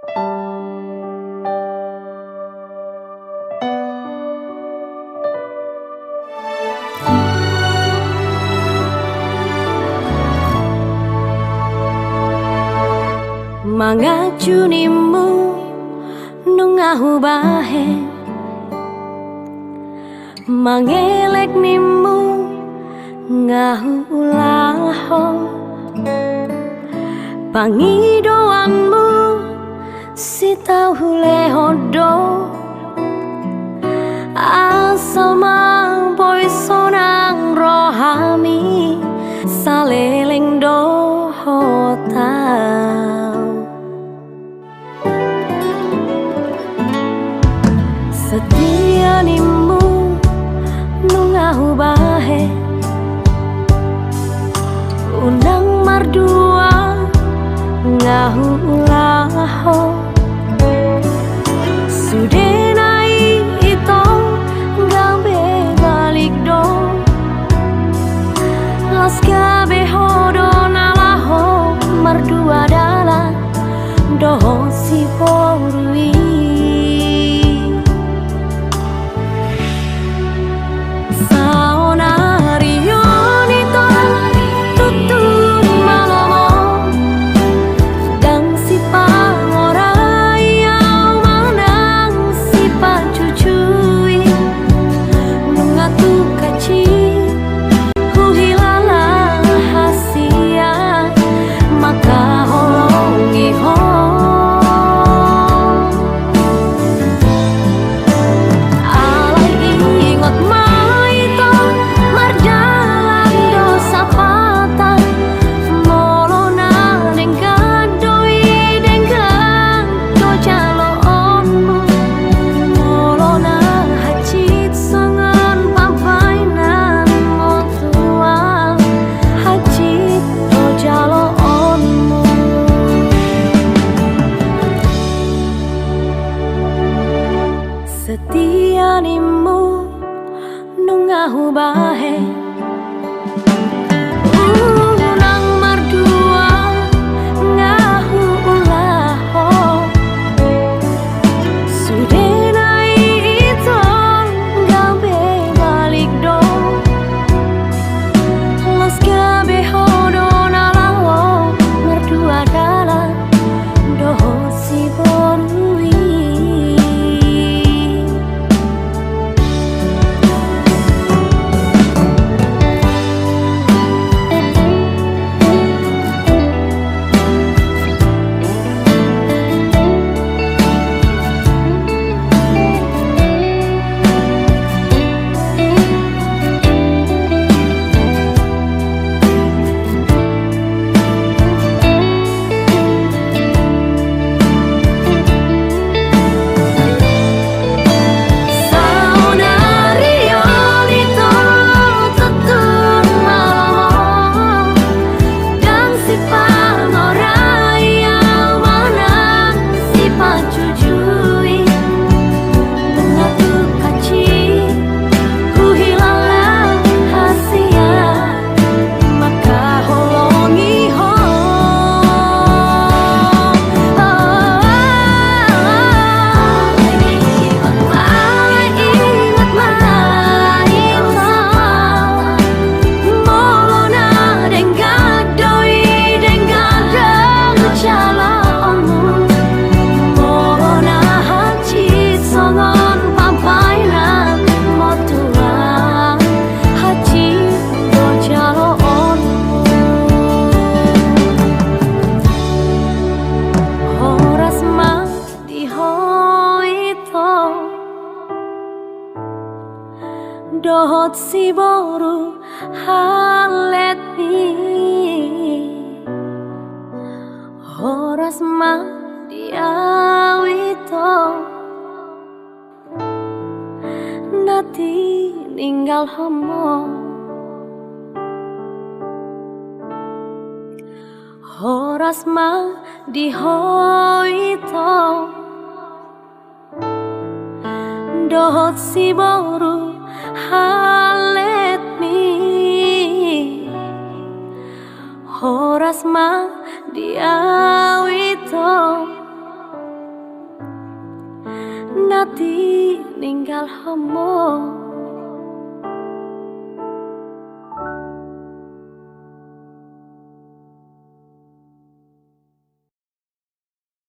Mangajunimu nungahu bahe, mangelek nimu ngahu ulaho, pangidoanmu si tahu lehodo, asama boy sonang rohami saleleng dohota. Setia nimu nungahu bahe, undang mardua ngahu ulaho, sudenai ito gabe balik do, las gabe hodo nalaho mardua dalan doho si porui. Setia nimu nungahu bahe, unang mardua ngahu ulaho, sudenai ito gabe balik do, las gabe hodo nalawo mardua dalan doho si borui. Dohot si boru halet mi, horas ma diawito, nati ninggal homo, horas ma dihoito, dohot si boru halet mi, horas ma diawito, ati ninggal homo